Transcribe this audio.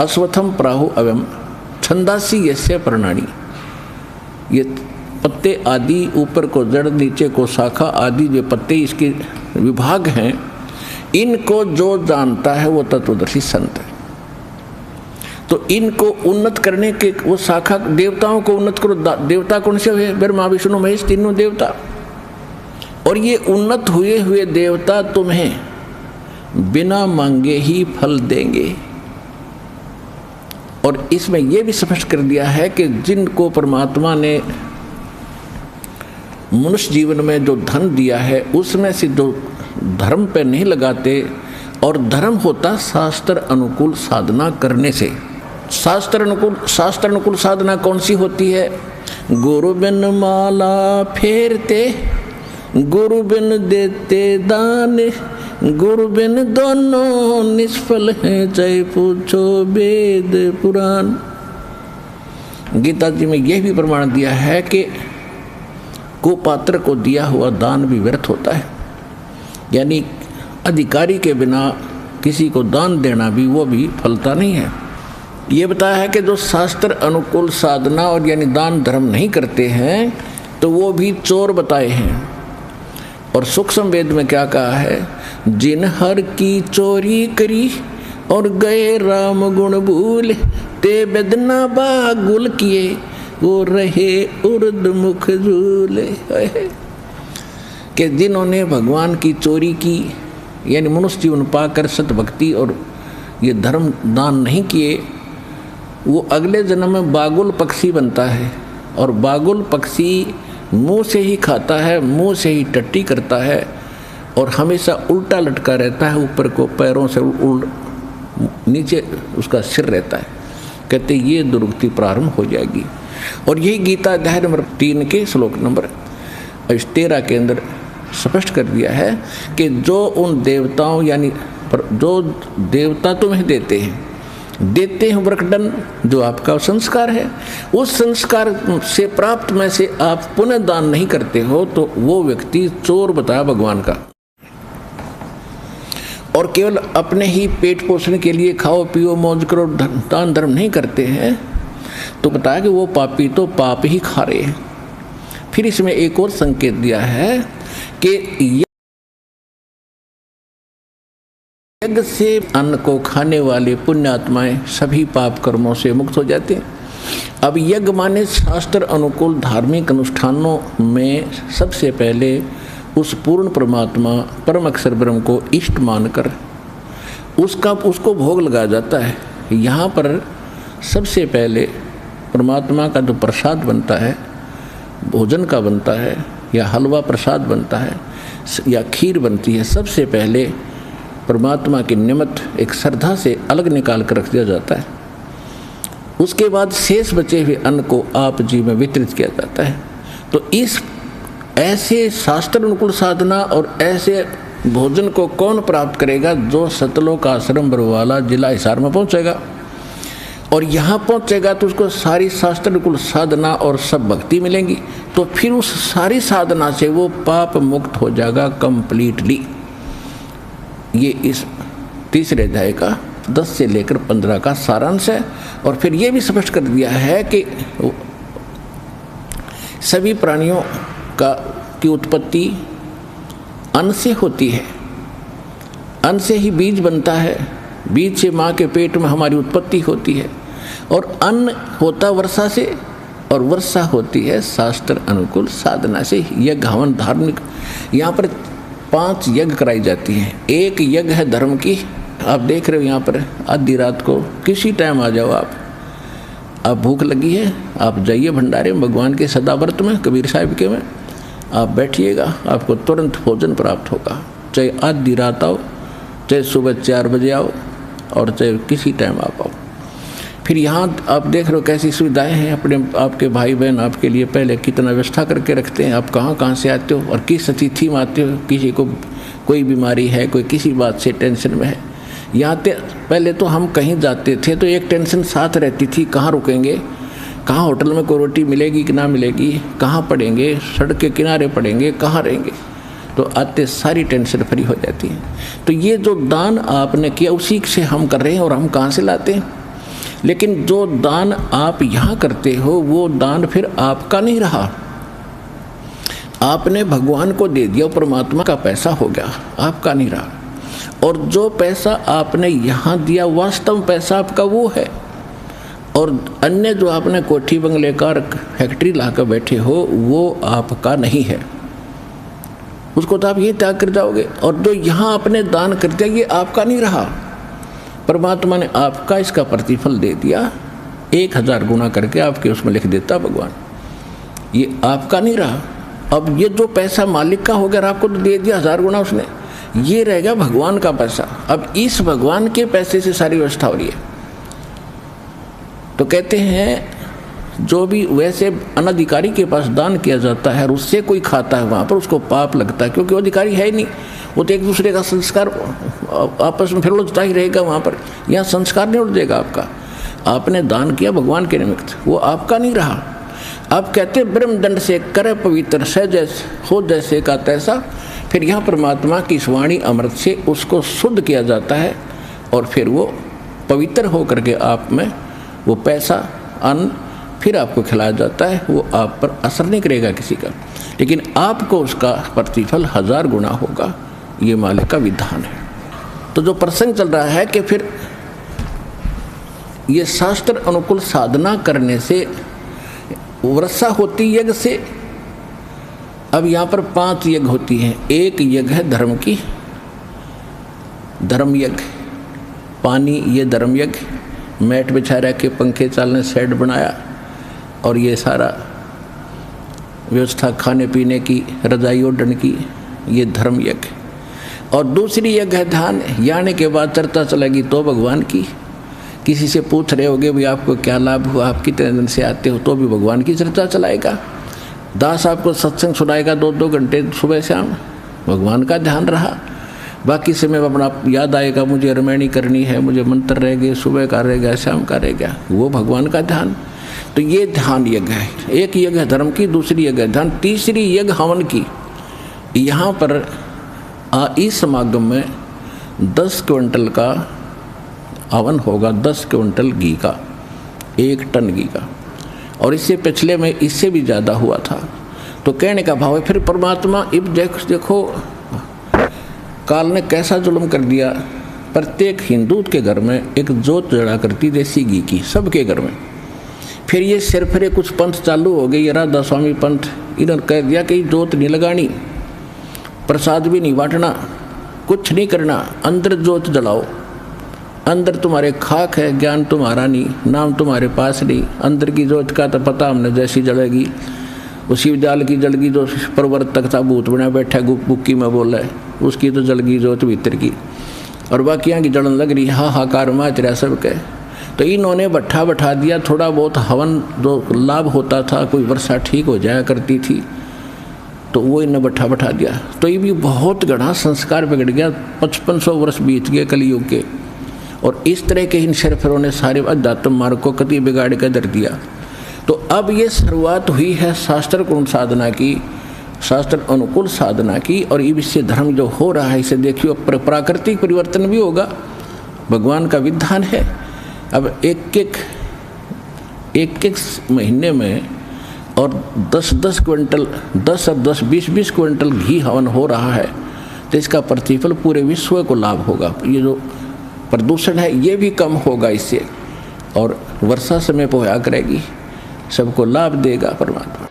अश्वत्थम प्राहु अवम छंदासी यस्य प्रणाली। ये पत्ते आदि, ऊपर को जड़, नीचे को शाखा आदि जो पत्ते इसके विभाग हैं, इनको जो जानता है वो तत्वदर्शी संत है। तो इनको उन्नत करने के वो शाखा, देवताओं को उन्नत करो। देवता कौन से हुए? ब्रह्मा विष्णु महेश, तीनों देवता। और ये उन्नत हुए हुए देवता तुम्हें बिना मांगे ही फल देंगे। और इसमें यह भी स्पष्ट कर दिया है कि जिनको परमात्मा ने मनुष्य जीवन में जो धन दिया है उसमें से जो धर्म पे नहीं लगाते, और धर्म होता शास्त्र अनुकूल साधना करने से। शास्त्र अनुकूल साधना कौन सी होती है? गुरु बिन माला फेरते, गुरु बिन देते दान, गुरु बिन दोनों निष्फल हैं, चाहे पूछो वेद पुराण। गीता जी में यह भी प्रमाण दिया है कि कुपात्र को दिया हुआ दान भी व्यर्थ होता है, यानी अधिकारी के बिना किसी को दान देना भी वो भी फलता नहीं है। ये बताया है कि जो शास्त्र अनुकूल साधना और यानी दान धर्म नहीं करते हैं तो वो भी चोर बताए हैं। और सूक्ष्म वेद में क्या कहा है? जिन हर की चोरी करी और गए राम गुण भूल, ते बेदना बागुल किए, वो रहे उर्द मुख झूले। कि जिन्होंने भगवान की चोरी की, यानी मनुष्य जीवन पाकर सत भक्ति और ये धर्म दान नहीं किए, वो अगले जन्म में बागुल पक्षी बनता है। और बागुल पक्षी मुंह से ही खाता है, मुंह से ही टट्टी करता है, और हमेशा उल्टा लटका रहता है, ऊपर को पैरों से नीचे उसका सिर रहता है। कहते ये दुर्गति प्रारंभ हो जाएगी। और यही गीता अध्याय नंबर 3 के श्लोक नंबर 13 के अंदर स्पष्ट कर दिया है कि जो उन देवताओं, यानी जो देवता तुम्हें देते हैं वरकदंड, जो आपका संस्कार है, उस संस्कार से प्राप्त में से आप पुण्य दान नहीं करते हो तो वो व्यक्ति चोर बताया भगवान का। और केवल अपने ही पेट पोषण के लिए खाओ पियो मौज करो, दान धर्म नहीं करते हैं, तो बताया कि वो पापी तो पाप ही खा रहे हैं। फिर इसमें एक और संकेत दिया है कि यज्ञ से अन्न को खाने वाले पुण्यात्माएं सभी पाप कर्मों से मुक्त हो जाते हैं। अब यज्ञ माने शास्त्र अनुकूल धार्मिक अनुष्ठानों में सबसे पहले उस पूर्ण परमात्मा परम अक्षर ब्रह्म को इष्ट मानकर उसको भोग लगाया जाता है। यहाँ पर सबसे पहले परमात्मा का जो प्रसाद बनता है, भोजन का बनता है, या हलवा प्रसाद बनता है, या खीर बनती है, सबसे पहले परमात्मा के निमित्त एक श्रद्धा से अलग निकाल कर रख दिया जाता है। उसके बाद शेष बचे हुए अन्न को आप जी में वितरित किया जाता है। तो इस ऐसे शास्त्र अनुकूल साधना और ऐसे भोजन को कौन प्राप्त करेगा? जो सतलोक आश्रम बरवाला जिला हिसार में पहुंचेगा। और यहाँ पहुंचेगा तो उसको सारी शास्त्र अनुकूल साधना और सब भक्ति मिलेंगी। तो फिर उस सारी साधना से वो पाप मुक्त हो जाएगा कंप्लीटली। ये इस तीसरे अध्याय का 10 से लेकर 15 का सारांश है। और फिर ये भी स्पष्ट कर दिया है कि सभी प्राणियों की उत्पत्ति अन्न से होती है। अन्न से ही बीज बनता है, बीज से माँ के पेट में हमारी उत्पत्ति होती है। और अन्न होता वर्षा से, और वर्षा होती है शास्त्र अनुकूल साधना से। यज्ञ हवन धार्मिक, यहाँ पर 5 यज्ञ कराई जाती हैं। एक यज्ञ है धर्म की। आप देख रहे हो यहाँ पर आधी रात को किसी टाइम आ जाओ आप भूख लगी है, आप जाइए भंडारे में भगवान के सदाव्रत में, कबीर साहिब के में आप बैठिएगा, आपको तुरंत भोजन प्राप्त होगा। चाहे आधी रात आओ, चाहे सुबह 4 बजे आओ, और चाहे किसी टाइम आप आओ। फिर यहाँ आप देख रहे हो कैसी सुविधाएं हैं। अपने आपके भाई बहन आपके लिए पहले कितना व्यवस्था करके रखते हैं। आप कहाँ से आते हो और किस अतिथि में आते हो, किसी को कोई बीमारी है, कोई किसी बात से टेंशन में है। यहाँ पहले तो हम कहीं जाते थे तो एक टेंशन साथ रहती थी, कहाँ रुकेंगे, कहाँ होटल में कोई रोटी मिलेगी कि ना मिलेगी, कहाँ पड़ेंगे, सड़क के किनारे पड़ेंगे, कहाँ रहेंगे। तो आते सारी टेंशन फ्री हो जाती है। तो ये जो दान आपने किया उसी से हम कर रहे हैं। और हम कहाँ से लाते हैं? लेकिन जो दान आप यहाँ करते हो वो दान फिर आपका नहीं रहा, आपने भगवान को दे दिया, परमात्मा का पैसा हो गया, आपका नहीं रहा। और जो पैसा आपने यहाँ दिया वास्तव पैसा आपका वो है, और अन्य जो आपने कोठी बंगले कार फैक्ट्री लाकर बैठे हो वो आपका नहीं है, उसको तो आप ये त्याग कर जाओगे। और जो यहाँ आपने दान कर दिया ये आपका नहीं रहा, परमात्मा ने आपका इसका प्रतिफल दे दिया, 1000 गुना करके आपके उसमें लिख देता भगवान, ये आपका नहीं रहा। अब ये जो पैसा मालिक का हो गया, आपको तो दे दिया 1000 गुना उसने, ये रह गया भगवान का पैसा। अब इस भगवान के पैसे से सारी व्यवस्था हो रही है। तो कहते हैं जो भी वैसे अनधिकारी के पास दान किया जाता है और उससे कोई खाता है वहाँ पर उसको पाप लगता है, क्योंकि वो अधिकारी है ही नहीं, वो तो एक दूसरे का संस्कार आपस में फिर उलझता ही रहेगा वहाँ पर। यहाँ संस्कार नहीं उलझेगा आपका, आपने दान किया भगवान के निमित्त, वो आपका नहीं रहा। आप कहते ब्रह्मदंड से करे पवित्र से जैसे हो जैसे का तैसा, फिर यहाँ परमात्मा की वाणी अमृत से उसको शुद्ध किया जाता है और फिर वो पवित्र हो करके आप में वो पैसा अन्न फिर आपको खिलाया जाता है, वो आप पर असर नहीं करेगा किसी का, लेकिन आपको उसका प्रतिफल 1000 गुना होगा, ये मालिक का विधान है। तो जो प्रसंग चल रहा है कि फिर ये शास्त्र अनुकूल साधना करने से वर्षा होती यज्ञ से। अब यहाँ पर 5 यज्ञ होती हैं। एक यज्ञ है धर्म की, धर्म यज्ञ, पानी ये धर्म यज्ञ, मैट बिछा रखे, पंखे चालने, शेड बनाया और ये सारा व्यवस्था खाने पीने की, रजाई ओढ़ने की, ये धर्म यज्ञ। और दूसरी यज्ञ है ध्यान, यानी के बाद चर्चा चलेगी तो भगवान की, किसी से पूछ रहे होगे भाई आपको क्या लाभ हुआ, आप कितने दिन से आते हो, तो भी भगवान की चर्चा चलाएगा। दास आपको सत्संग सुनाएगा 2-2 घंटे सुबह शाम, भगवान का ध्यान रहा। बाकी समय में अपना याद आएगा मुझे रामायणी करनी है, मुझे मंत्र रह गए, सुबह का रह गया, शाम का रह गया, वो भगवान का ध्यान। तो ये ध्यान यज्ञ है। एक यज्ञ है धर्म की, दूसरी यज्ञ ध्यान, तीसरी यज्ञ हवन की। यहाँ पर इस समागम में 10 क्विंटल का हवन होगा, 10 क्विंटल घी का, 1 टन घी का, और इससे पिछले में इससे भी ज़्यादा हुआ था। तो कहने का भाव है फिर परमात्मा इब देखो काल ने कैसा जुल्म कर दिया। प्रत्येक हिंदू के घर में एक जोत जड़ा करती देसी घी की, सबके घर में। फिर ये सिरफिरे कुछ पंथ चालू हो गए, ये राधा स्वामी पंथ, इन्होंने कह दिया कि जोत नहीं लगानी, प्रसाद भी नहीं बांटना, कुछ नहीं करना, अंदर जोत जलाओ। अंदर तुम्हारे खाक है, ज्ञान तुम्हारा नहीं, नाम तुम्हारे पास नहीं, अंदर की जोत का तो पता हमने जैसी जलेगी, उसी जाल की जलगी जो प्रवर्तक था भूत बना बैठा बुक्की में बोला है, उसकी तो जलगी जोत भीतर की, और बाकियाँ की जलन लग रही, हाहाकार मच रहा सबके। तो इन्होंने भट्ठा बैठा दिया, थोड़ा बहुत हवन जो लाभ होता था, कोई वर्षा ठीक हो जाया करती थी, तो वो इन्हें भट्ठा बैठा दिया। तो ये भी बहुत घना संस्कार बिगड़ गया, 5500 वर्ष बीत गए कलयुग के, और इस तरह के इन शेरफिरों ने सारे अध्यात्म मार्ग को कति बिगाड़ कर धर दिया। तो अब ये शुरुआत हुई है शास्त्र गुण साधना की, शास्त्र अनुकूल साधना की, और इससे धर्म जो हो रहा है इसे देखिए प्राकृतिक परिवर्तन भी होगा, भगवान का विधान है। अब एक एक महीने में और 10-10 क्विंटल, 10 और 10 20-20 क्विंटल घी हवन हो रहा है, तो इसका प्रतिफल पूरे विश्व को लाभ होगा। ये जो प्रदूषण है ये भी कम होगा इससे, और वर्षा समय पर होया करेगी, सबको लाभ देगा परमात्मा।